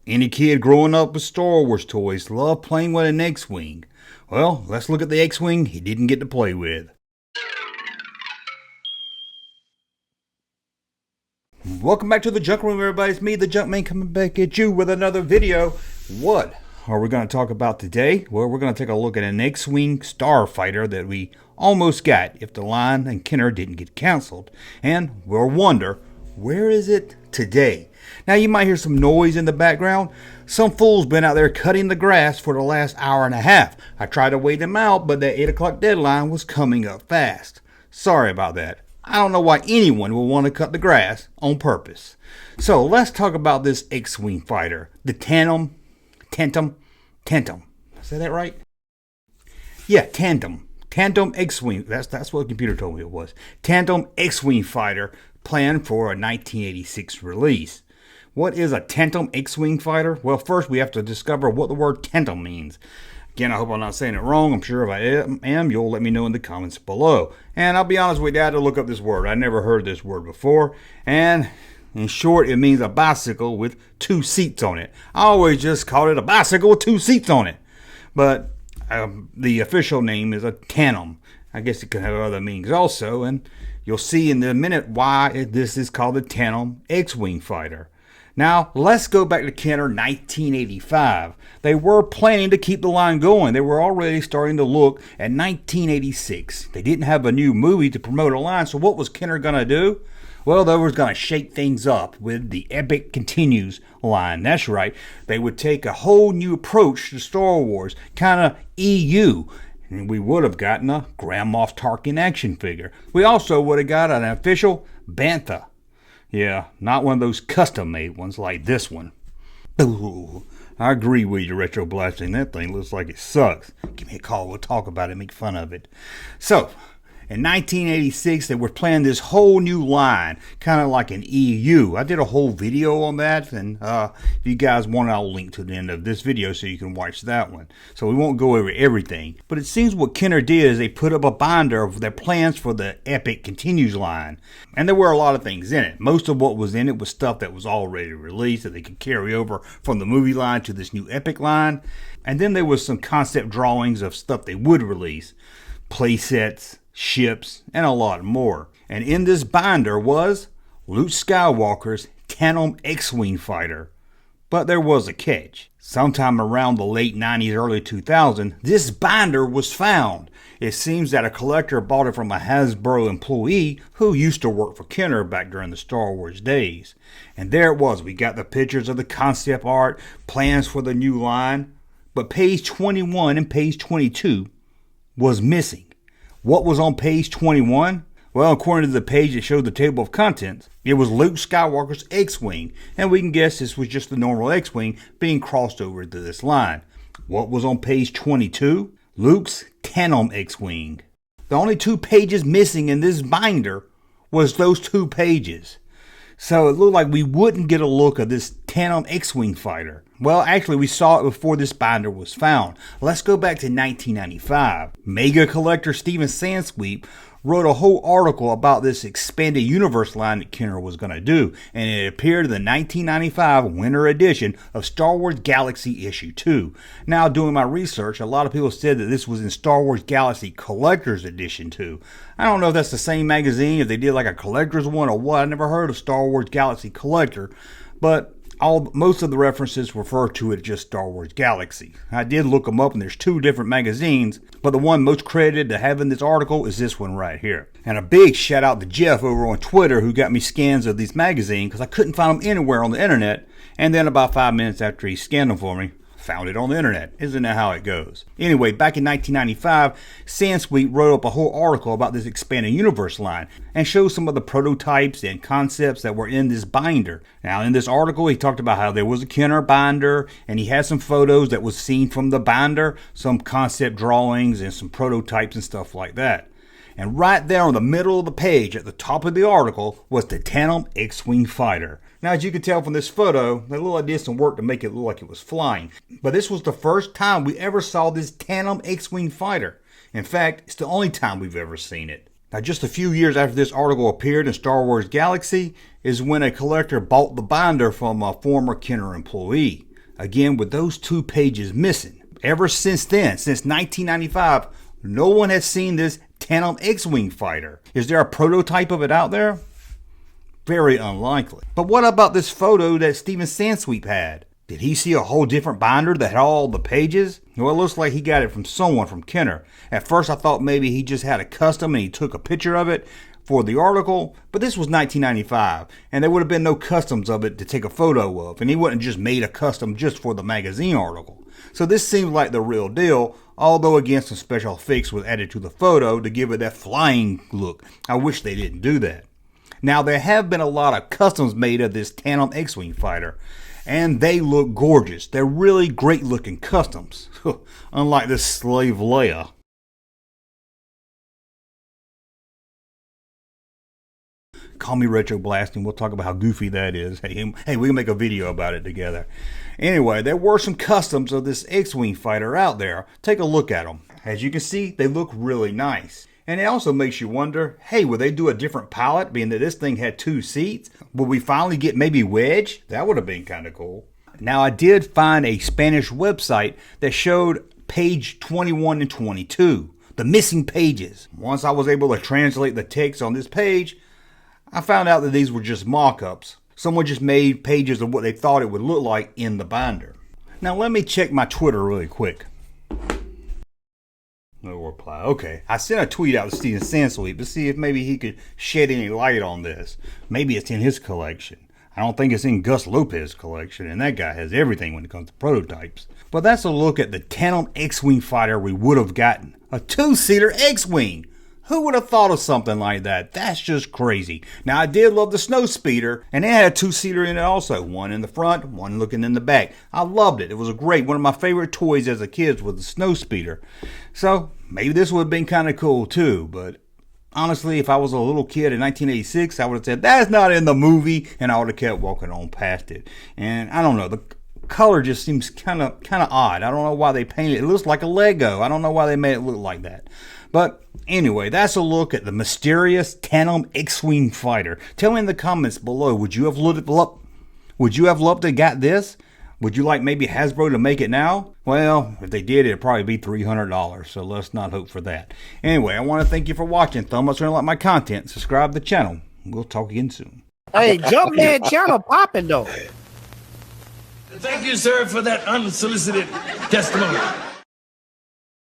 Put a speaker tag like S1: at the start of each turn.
S1: Any kid growing up with Star Wars toys loved playing with an X-Wing. Well, let's look at the X-Wing he didn't get to play with. Welcome back to the Junk Room, everybody. It's me, the Junkman, coming back at you with another video. What are we going to talk about today? Well, we're going to take a look at an X-Wing starfighter that we almost got if the line and Kenner didn't get canceled. And we'll wonder, where is it today? Now, you might hear some noise in the background. Some fool's been out there cutting the grass for the last hour and a half. I tried to wait them out, but the 8 o'clock deadline was coming up fast. Sorry about that. I don't know why anyone would want to cut the grass on purpose. So let's talk about this X-Wing fighter, the Tandem. Say that right? Yeah, Tandem X-Wing. That's what the computer told me it was. Tandem X-Wing fighter planned for a 1986 release. What is a Tandem X-Wing fighter? Well, first we have to discover what the word tandem means. Again, I hope I'm not saying it wrong. I'm sure if I am, you'll let me know in the comments below. And I'll be honest with you, I had to look up this word. I never heard this word before. And in short, it means a bicycle with 2 seats on it. I always just called it a bicycle with 2 seats on it. But the official name is a tandem. I guess it could have other meanings also. And you'll see in a minute why this is called the Tandem X-Wing fighter. Now, let's go back to Kenner 1985. They were planning to keep the line going. They were already starting to look at 1986. They didn't have a new movie to promote a line, so what was Kenner going to do? Well, they were going to shake things up with the Epic Continues line. That's right. They would take a whole new approach to Star Wars, kind of EU. And we would have gotten a Grand Moff Tarkin action figure. We also would have got an official Bantha. Yeah, not one of those custom-made ones like this one. Ooh, I agree with you, Retro Blasting. That thing looks like it sucks. Give me a call. We'll talk about it, make fun of it. So, in 1986, they were planning this whole new line, kind of like an EU. I did a whole video on that, and if you guys want, I'll link to the end of this video so you can watch that one. So we won't go over everything. But it seems what Kenner did is they put up a binder of their plans for the Epic Continues line. And there were a lot of things in it. Most of what was in it was stuff that was already released that they could carry over from the movie line to this new Epic line. And then there was some concept drawings of stuff they would release. Play sets, ships, and a lot more. And in this binder was Luke Skywalker's Tandem X-Wing fighter. But there was a catch. Sometime around the late 90s, early 2000s, this binder was found. It seems that a collector bought it from a Hasbro employee who used to work for Kenner back during the Star Wars days. And there it was. We got the pictures of the concept art, plans for the new line. But page 21 and page 22 was missing. What was on page 21? Well, according to the page that showed the table of contents, it was Luke Skywalker's X-Wing, and we can guess this was just the normal X-Wing being crossed over to this line. What was on page 22? Luke's Tandem X-Wing. The only 2 pages missing in this binder was those 2 pages. So it looked like we wouldn't get a look at this Tandem X-Wing fighter. Well, actually, we saw it before this binder was found. Let's go back to 1995. Mega collector Steven Sansweep wrote a whole article about this expanded universe line that Kenner was going to do, and it appeared in the 1995 winter edition of Star Wars Galaxy issue 2. Now, doing my research, a lot of people said that this was in Star Wars Galaxy Collector's Edition 2. I don't know if that's the same magazine, if they did like a collector's one or what. I never heard of Star Wars Galaxy Collector, but most of the references refer to it just Star Wars Galaxy. I did look them up, and there's 2 different magazines, but the one most credited to having this article is this one right here. And a big shout out to Jeff over on Twitter who got me scans of these magazines because I couldn't find them anywhere on the internet. And then about 5 minutes after he scanned them for me, found it on the internet. Isn't that how it goes? Anyway, back in 1995, Sansweet wrote up a whole article about this expanded universe line and showed some of the prototypes and concepts that were in this binder. Now, in this article, he talked about how there was a Kenner binder, and he had some photos that was seen from the binder, some concept drawings and some prototypes and stuff like that. And right there on the middle of the page at the top of the article was the Tandem X-Wing fighter. Now, as you can tell from this photo, they look like they did some work to make it look like it was flying. But this was the first time we ever saw this Tandem X-Wing fighter. In fact, it's the only time we've ever seen it. Now, just a few years after this article appeared in Star Wars Galaxy is when a collector bought the binder from a former Kenner employee. Again, with those 2 pages missing. Ever since then, since 1995, no one has seen this Tandem X-Wing Fighter. Is there a prototype of it out there? Very unlikely. But what about this photo that Steven Sansweep had? Did he see a whole different binder that had all the pages? Well, it looks like he got it from someone from Kenner. At first I thought maybe he just had a custom and he took a picture of it for the article, but this was 1995 and there would have been no customs of it to take a photo of, and he wouldn't just made a custom just for the magazine article. So this seems like the real deal, although again some special effects was added to the photo to give it that flying look. I wish they didn't do that. Now there have been a lot of customs made of this Tandem X-Wing Fighter, and they look gorgeous. They're really great looking customs, unlike this slave Leia. Call me Retro Blasting. We'll talk about how goofy that is. Hey, we can make a video about it together. Anyway, there were some customs of this X-Wing Fighter out there. Take a look at them. As you can see, they look really nice. And it also makes you wonder, hey, will they do a different pilot, being that this thing had 2 seats? Will we finally get maybe Wedge? That would have been kind of cool. Now, I did find a Spanish website that showed page 21 and 22, the missing pages. Once I was able to translate the text on this page, I found out that these were just mock-ups. Someone just made pages of what they thought it would look like in the binder. Now, let me check my Twitter really quick. No reply. Okay, I sent a tweet out to Steven Sansweep to see if maybe he could shed any light on this. Maybe it's in his collection. I don't think it's in Gus Lopez's collection, and that guy has everything when it comes to prototypes. But that's a look at the Tandem X-Wing Fighter we would have gotten. A 2-seater X-Wing! Who would have thought of something like that? That's just crazy. Now, I did love the snow speeder, and it had a 2-seater in it also. One in the front, one looking in the back. I loved it. It was a great, one of my favorite toys as a kid was the snow speeder. So, maybe this would have been kind of cool too, but honestly, if I was a little kid in 1986, I would have said, that's not in the movie, and I would have kept walking on past it. And I don't know, the color just seems kind of odd. I don't know why they painted it. It looks like a Lego. I don't know why they made it look like that. But anyway, that's a look at the mysterious Tandem X-Wing Fighter. Tell me in the comments below, would you have loved to have got this? Would you like maybe Hasbro to make it now? Well, if they did, it'd probably be $300, so let's not hope for that. Anyway, I want to thank you for watching. Thumb up if you like my content. Subscribe to the channel. We'll talk again soon.
S2: Hey, Junkman channel popping though.
S3: Thank you, sir, for that unsolicited testimony.